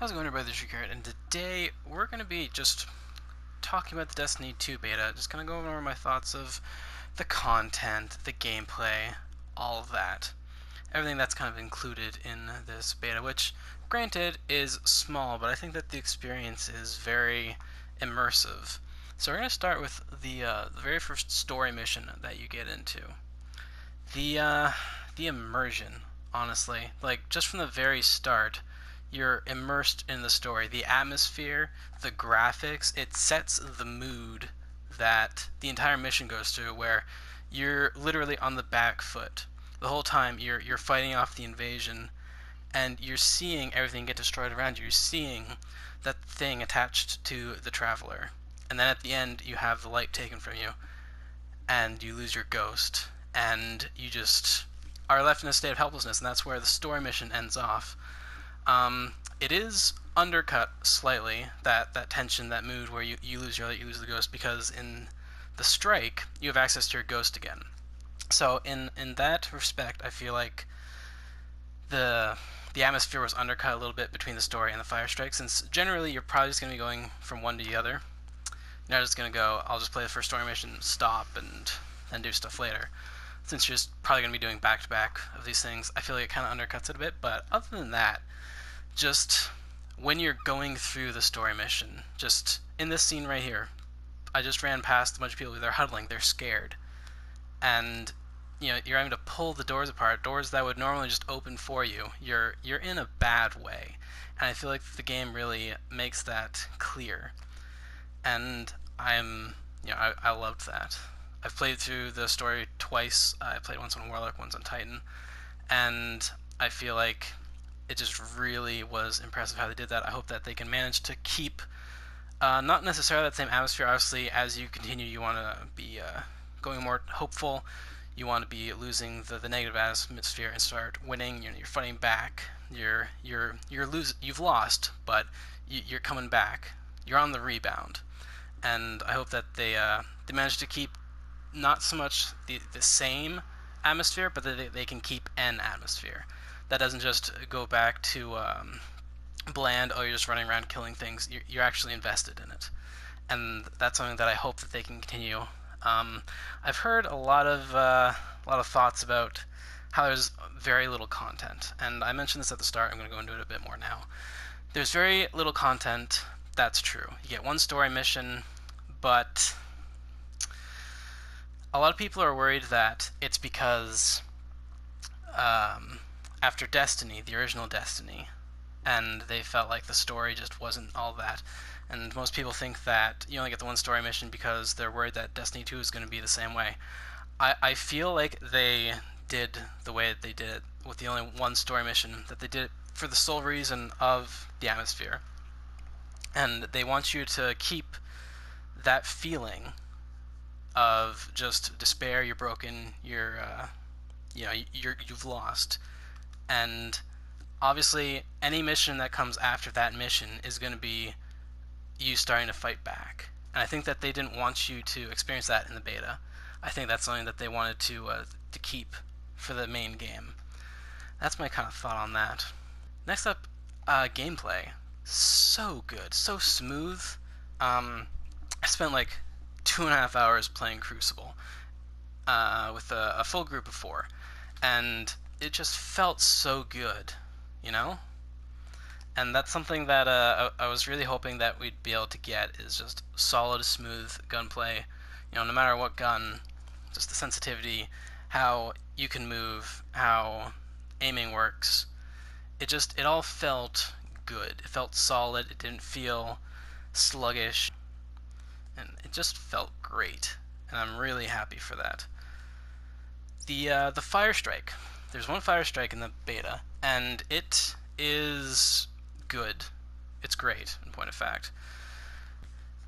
How's it going, everybody? This is ShrewdCarrot, and today we're going to be just talking about the Destiny 2 beta. Just going to go over my thoughts of the content, the gameplay, all of that. Everything that's kind of included in this beta, which, granted, is small, but I think that the experience is very immersive. So we're going to start with the very first story mission that you get into. The immersion, honestly. Like, just from the very start, you're immersed in the story. The atmosphere, the graphics, it sets the mood that the entire mission goes through, where you're literally on the back foot. The whole time you're fighting off the invasion, and you're seeing everything get destroyed around you. You're seeing that thing attached to the Traveler. And then at the end, you have the light taken from you, and you lose your ghost, and you just are left in a state of helplessness, and that's where the story mission ends off. It is undercut slightly, that tension, that mood where you lose your light, you lose the ghost, because in the strike, you have access to your ghost again. So in that respect, I feel like the atmosphere was undercut a little bit between the story and the fire strike, since generally you're probably just going to be going from one to the other. You're not just going to go, I'll just play the first story mission, stop, and then do stuff later. Since you're just probably going to be doing back-to-back of these things, I feel like it kind of undercuts it a bit, but other than that, just when you're going through the story mission, just in this scene right here, I just ran past a bunch of people, they're huddling, they're scared, and you're having to pull the doors apart, doors that would normally just open for you. You're in a bad way, and I feel like the game really makes that clear, and I loved that. I've played through the story twice. I played once on Warlock, once on Titan, and I feel like it just really was impressive how they did that. I hope that they can manage to keep not necessarily that same atmosphere. Obviously, as you continue, you want to be going more hopeful. You want to be losing the negative atmosphere and start winning. You're fighting back. You've lost, but you're coming back. You're on the rebound, and I hope that they manage to keep not so much the same atmosphere, but that they can keep an atmosphere that doesn't just go back to bland, oh, you're just running around killing things. You're actually invested in it, and that's something that I hope that they can continue. I've heard a lot of thoughts about how there's very little content, and I mentioned this at the start. I'm going to go into it a bit more now. There's very little content. That's true. You get one story mission, but a lot of people are worried that it's because after Destiny, the original Destiny, and they felt like the story just wasn't all that. And most people think that you only get the one story mission because they're worried that Destiny 2 is going to be the same way. I feel like they did the way that they did it with the only one story mission, that they did it for the sole reason of the atmosphere. And they want you to keep that feeling of just despair, you're broken, you've lost. And obviously any mission that comes after that mission is going to be you starting to fight back, and I think that they didn't want you to experience that in the beta. I think that's something that they wanted to keep for the main game. That's my kind of thought on that. Next up, gameplay. So good, so smooth. I spent like 2.5 hours playing Crucible with a full group of 4, and it just felt so good, And that's something that I was really hoping that we'd be able to get, is just solid, smooth gunplay. No matter what gun, just the sensitivity, how you can move, how aiming works. It all felt good. It felt solid. It didn't feel sluggish, and it just felt great. And I'm really happy for that. The fire strike. There's one fire strike in the beta, and it is good. It's great, in point of fact.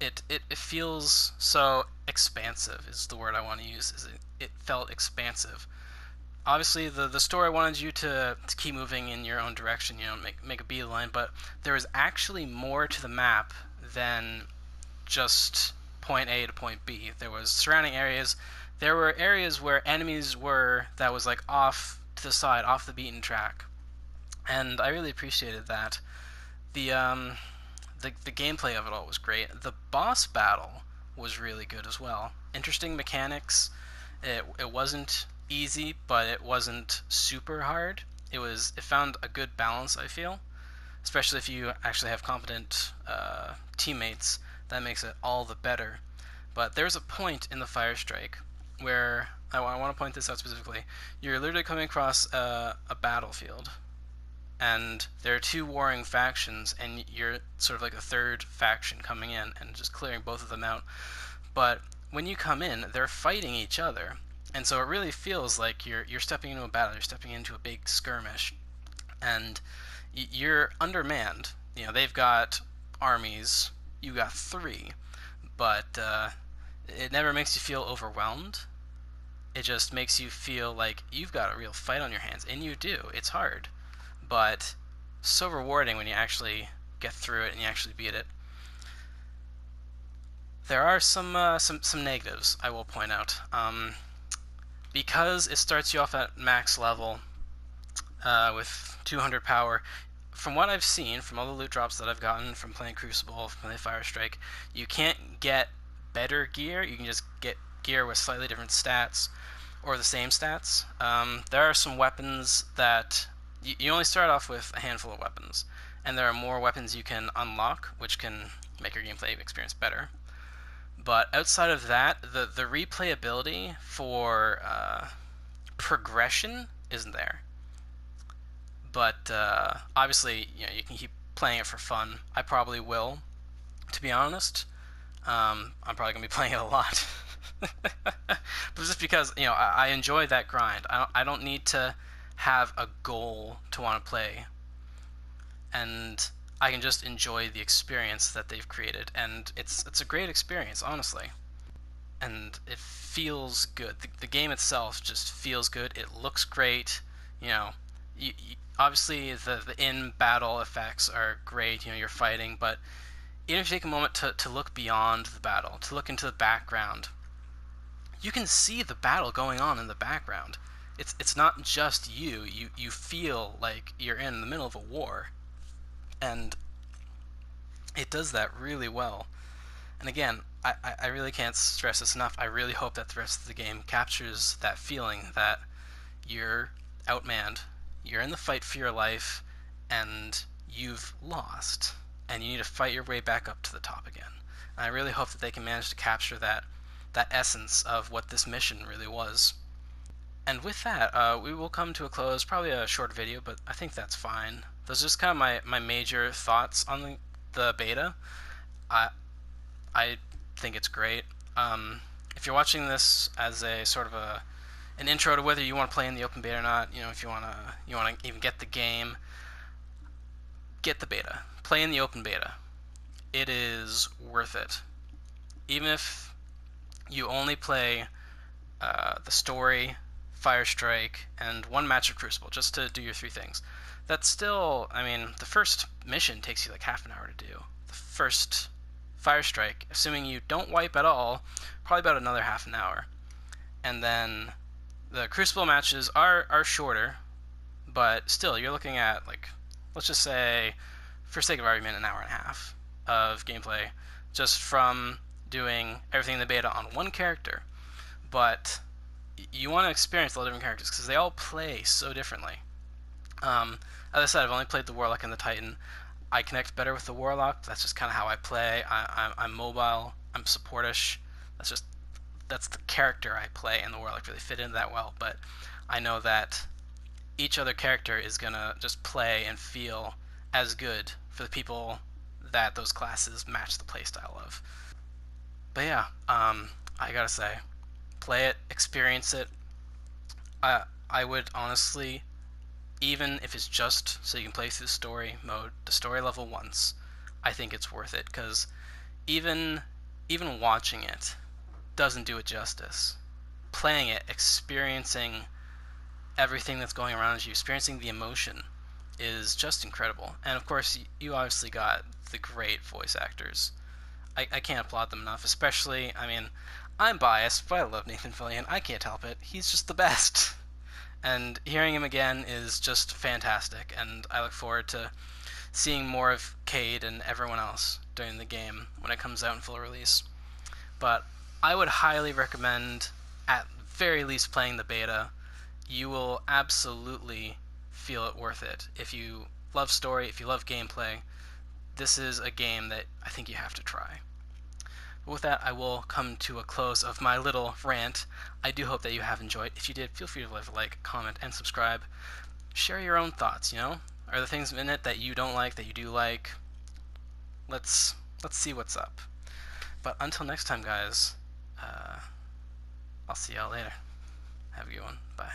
It feels so expansive, is the word I want to use. It felt expansive. Obviously, the story wanted you to keep moving in your own direction, make a beeline, but there was actually more to the map than just point A to point B. There was surrounding areas. There were areas where enemies were that was like off to the side, off the beaten track. And I really appreciated that. The the gameplay of it all was great. The boss battle was really good as well. Interesting mechanics. It wasn't easy, but it wasn't super hard. It found a good balance, I feel, especially if you actually have competent teammates. That makes it all the better. But there's a point in the Fire Strike where I want to point this out specifically. You're literally coming across a battlefield, and there are two warring factions, and you're sort of like a third faction coming in and just clearing both of them out. But when you come in, they're fighting each other, and so it really feels like you're stepping into a battle. You're stepping into a big skirmish, and you're undermanned. You know, they've got armies, you got three, but it never makes you feel overwhelmed. It just makes you feel like you've got a real fight on your hands, and you do. It's hard, but so rewarding when you actually get through it and you actually beat it. There are some negatives I will point out. Because it starts you off at max level with 200 power. From what I've seen, from all the loot drops that I've gotten from playing Crucible, from playing Fire Strike, you can't get better gear. You can just get gear with slightly different stats or the same stats. There are some weapons that you only start off with a handful of weapons, and there are more weapons you can unlock, which can make your gameplay experience better. But outside of that, the replayability for progression isn't there. But obviously, you know, you can keep playing it for fun. I probably will, to be honest. I'm probably gonna be playing it a lot, but just because, you know, I enjoy that grind. I don't need to have a goal to want to play, and I can just enjoy the experience that they've created, and it's a great experience, honestly. And it feels good. The game itself just feels good. It looks great. You know, obviously the in-battle effects are great. You know, you're fighting, but even if you take a moment to look beyond the battle, to look into the background, you can see the battle going on in the background. It's not just you. You feel like you're in the middle of a war, and it does that really well. And again, I really can't stress this enough. I really hope that the rest of the game captures that feeling that you're outmanned, you're in the fight for your life, and you've lost, and you need to fight your way back up to the top again. And I really hope that they can manage to capture that essence of what this mission really was. And with that, we will come to a close. Probably a short video, but I think that's fine. Those are just kind of my major thoughts on the beta. I think it's great. If you're watching this as a sort of an intro to whether you want to play in the open beta or not, you know, if you want to even get the game, get the beta. Play in the open beta. It is worth it. Even if you only play the story, Fire Strike, and one match of Crucible, just to do your three things. That's still, I mean, the first mission takes you like half an hour to do. The first Fire Strike, assuming you don't wipe at all, probably about another half an hour. And then the Crucible matches are shorter, but still, you're looking at, like, let's just say, for sake of argument, an hour and a half of gameplay, just from doing everything in the beta on one character. But you want to experience all the different characters, because they all play so differently. As I said, I've only played the Warlock and the Titan. I connect better with the Warlock. That's just kind of how I play. I'm mobile. I'm supportish. That's the character I play, and the Warlock really fit into that well. But I know that each other character is gonna just play and feel as good for the people that those classes match the playstyle of. But yeah, I gotta say, play it, experience it. I would honestly, even if it's just so you can play through the story mode, the story level once, I think it's worth it, because even watching it doesn't do it justice. Playing it, experiencing everything that's going around you, experiencing the emotion, is just incredible. And of course, you obviously got the great voice actors. I can't applaud them enough, especially, I mean, I'm biased, but I love Nathan Fillion. I can't help it. He's just the best. And hearing him again is just fantastic, and I look forward to seeing more of Cade and everyone else during the game when it comes out in full release. But I would highly recommend, at very least, playing the beta. You will absolutely feel it worth it. If you love story, if you love gameplay, this is a game that I think you have to try. But with that, I will come to a close of my little rant. I do hope that you have enjoyed. If you did, feel free to leave a like, comment, and subscribe. Share your own thoughts, you know? Are there things in it that you don't like, that you do like? Let's see what's up. But until next time, guys, I'll see y'all later. Have a good one. Bye.